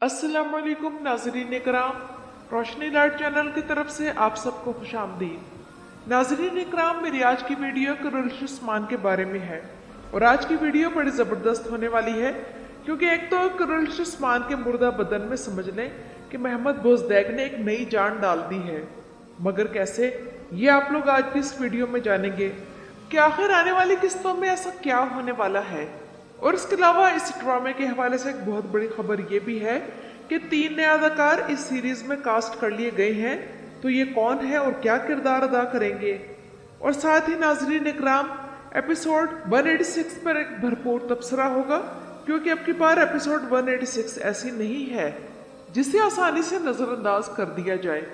السلام علیکم ناظرین اکرام، روشنی لائٹ چینل کی طرف سے آپ سب کو خوش آمدید۔ ناظرین اکرام، میری آج کی ویڈیو کرلش عثمان کے بارے میں ہے اور آج کی ویڈیو بڑی زبردست ہونے والی ہے، کیونکہ ایک تو کرلش عثمان کے مردہ بدن میں سمجھ لیں کہ محمد بوزدیگ نے ایک نئی جان ڈال دی ہے، مگر کیسے، یہ آپ لوگ آج کی اس ویڈیو میں جانیں گے کہ آخر آنے والی قسطوں میں ایسا کیا ہونے والا ہے۔ اور اس کے علاوہ اس ڈرامے کے حوالے سے ایک بہت بڑی خبر یہ بھی ہے کہ 3 نئے اداکار اس سیریز میں کاسٹ کر لیے گئے ہیں، تو یہ کون ہے اور کیا کردار ادا کریں گے۔ اور ساتھ ہی ناظرین اکرام، ایپیسوڈ 186 پر ایک بھرپور تبصرہ ہوگا، کیونکہ اب کی بار ایپیسوڈ 186 ایسی نہیں ہے جسے آسانی سے نظر انداز کر دیا جائے،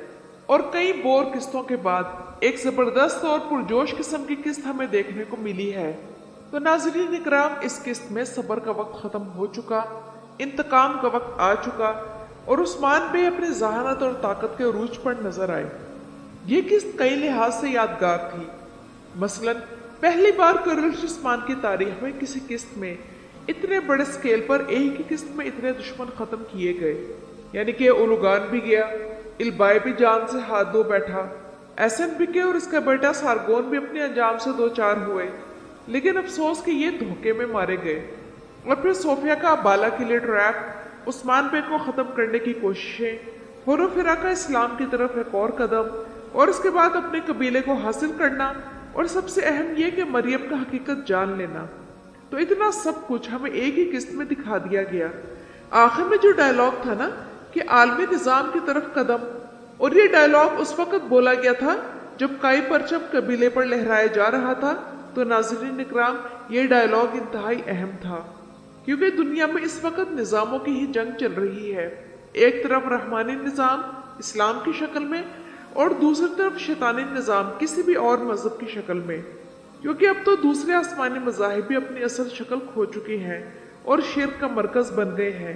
اور کئی بور قسطوں کے بعد ایک زبردست اور پرجوش قسم کی قسط ہمیں دیکھنے کو ملی ہے۔ تو ناظرین اکرام، اس قسط میں صبر کا وقت ختم ہو چکا، انتقام کا وقت آ چکا، اور عثمان بے اپنے ذہانت اور طاقت کے عروج پر نظر آئے۔ یہ قسط کئی لحاظ سے یادگار تھی۔ مثلا پہلی بار کرلش عثمان کی تاریخ میں کسی قسط میں اتنے بڑے سکیل پر ایک ہی قسط میں اتنے دشمن ختم کیے گئے، یعنی کہ اولوگان بھی گیا، البائے بھی جان سے ہاتھ دھو بیٹھا، ایسن بھی کے اور اس کا بیٹا سارگون بھی اپنے انجام سے دو چار ہوئے، لیکن افسوس کہ یہ دھوکے میں مارے گئے۔ اور پھر صوفیہ کا بالا قلعے ٹریپ، عثمان بے کو ختم کرنے کی کوششیں، ہروفرا کا اسلام کی طرف ایک اور قدم، اور اس کے بعد اپنے قبیلے کو حاصل کرنا، اور سب سے اہم یہ کہ مریم کا حقیقت جان لینا۔ تو اتنا سب کچھ ہمیں ایک ہی قسط میں دکھا دیا گیا۔ آخر میں جو ڈائلاگ تھا نا کہ عالمی نظام کی طرف قدم، اور یہ ڈائلاگ اس وقت بولا گیا تھا جب کائی پرچم قبیلے پر لہرایا جا رہا تھا۔ تو ناظرین اکرام، یہ ڈائلاگ انتہائی اہم تھا، کیونکہ دنیا میں اس وقت نظاموں کی ہی جنگ چل رہی ہے۔ ایک طرف رحمانی نظام اسلام کی شکل میں، اور دوسری طرف شیطانی نظام کسی بھی اور مذہب کی شکل میں، کیونکہ اب تو دوسرے آسمانی مذاہب بھی اپنی اصل شکل کھو چکے ہیں اور شرک کا مرکز بن گئے ہیں۔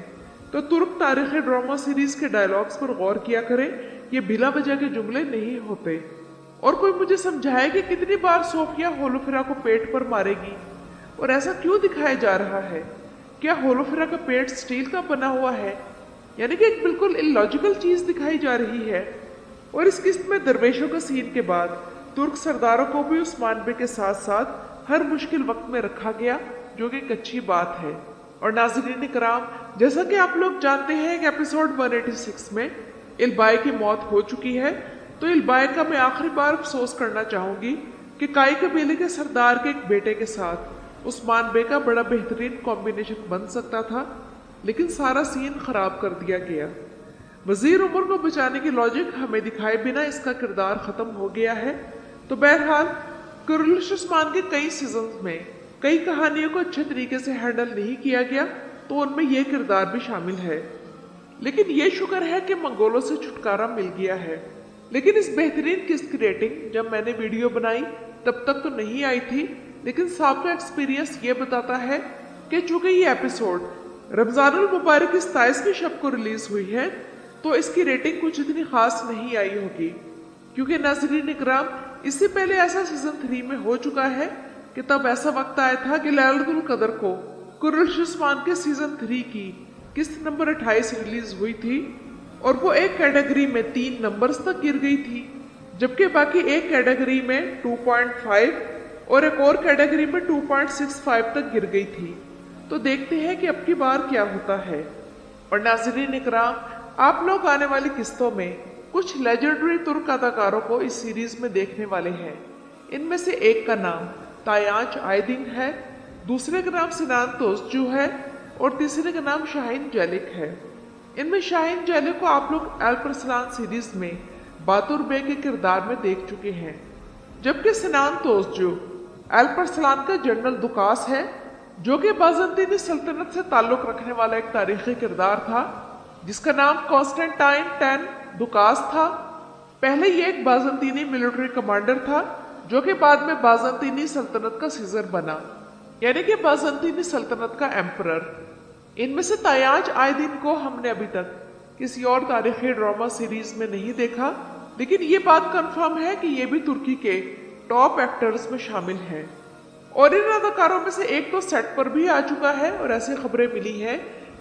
تو ترک تاریخی ڈرامہ سیریز کے ڈائلاگز پر غور کیا کریں، یہ بلا وجہ کے جملے نہیں ہوتے۔ اور کوئی مجھے سمجھائے کہ کتنی بار صوفیہ ہولوفرا کو پیٹ پر مارے گی، اور ایسا کیوں دکھایا جا رہا ہے؟ کیا ہولوفرا کا پیٹ سٹیل کا بنا ہوا ہے؟ یعنی کہ ایک بالکل اللاجیکل چیز دکھائی جا رہی ہے۔ اور اس قسط میں درویشوں کا سین کے بعد ترک سرداروں کو بھی عثمان بے کے ساتھ ساتھ ہر مشکل وقت میں رکھا گیا، جو کہ ایک اچھی بات ہے۔ اور ناظرین اکرام، جیسا کہ آپ لوگ جانتے ہیں کہ ایپیسوڈ 186 میں البائے کی موت ہو چکی ہے، تو البائے کا میں آخری بار افسوس کرنا چاہوں گی کہ کائی قبیلے کے سردار کے ایک بیٹے کے ساتھ عثمان بے کا بڑا بہترین کمبینیشن بن سکتا تھا، لیکن سارا سین خراب کر دیا گیا۔ وزیر عمر کو بچانے کی لاجک ہمیں دکھائے بنا اس کا کردار ختم ہو گیا ہے۔ تو بہرحال کرلش عثمان کے کئی سیزنز میں کئی کہانیوں کو اچھے طریقے سے ہینڈل نہیں کیا گیا، تو ان میں یہ کردار بھی شامل ہے، لیکن یہ شکر ہے کہ منگولوں سے چھٹکارا مل گیا ہے۔ لیکن اس بہترین قسط کی ریٹنگ جب میں نے ویڈیو بنائی تب تک تو نہیں آئی تھی، لیکن سابقہ ایکسپیرینس یہ بتاتا ہے کہ چونکہ یہ ایپیسوڈ رمضان المبارک کی 27ویں شب کو ریلیز ہوئی ہے، تو اس کی ریٹنگ کچھ اتنی خاص نہیں آئی ہوگی، کیونکہ ناظرین اکرام، اس سے پہلے ایسا سیزن 3 میں ہو چکا ہے کہ تب ایسا وقت آیا تھا کہ لیلۃ القدر کو کرلش عثمان کے سیزن 3 کی قسط نمبر 28 ریلیز ہوئی تھی، اور وہ ایک کیٹیگری میں 3 نمبرز تک گر گئی تھی، جبکہ باقی ایک کیٹیگری میں 2.5 اور ایک اور کیٹیگری میں 2.65 تک گر گئی تھی۔ تو دیکھتے ہیں کہ اب کی بار کیا ہوتا ہے۔ اور ناظرین اکرام، آپ لوگ آنے والی قسطوں میں کچھ لیجنڈری ترک اداکاروں کو اس سیریز میں دیکھنے والے ہیں۔ ان میں سے ایک کا نام تایانچ آئیدن ہے، دوسرے کا نام سنان توسجو ہے، اور تیسرے کا نام شاہین جیلک ہے۔ ان میں شاہین جیلک کو آپ لوگ الپرسلان سیریز میں باتور بے کے کردار میں دیکھ چکے ہیں، جبکہ سنان توسجو الپرسلان کا جنرل دکاس ہے، جو کہ بازنطینی سلطنت سے تعلق رکھنے والا ایک تاریخی کردار تھا، جس کا نام کانسٹنٹائن 10 دکاس تھا۔ پہلے یہ ایک بازنطینی ملٹری کمانڈر تھا، جو کہ بعد میں بازنطینی سلطنت کا سیزر بنا، یعنی کہ بازنطینی سلطنت کا ایمپرر۔ ان میں سے تایانچ آئیدن کو ہم نے ابھی تک کسی اور تاریخی ڈرامہ سیریز میں نہیں دیکھا، لیکن یہ بات کنفرم ہے کہ یہ بھی ترکی کے ٹاپ ایکٹرز میں شامل ہیں۔ اور ان اداکاروں میں سے ایک تو سیٹ پر بھی آ چکا ہے، اور ایسی خبریں ملی ہیں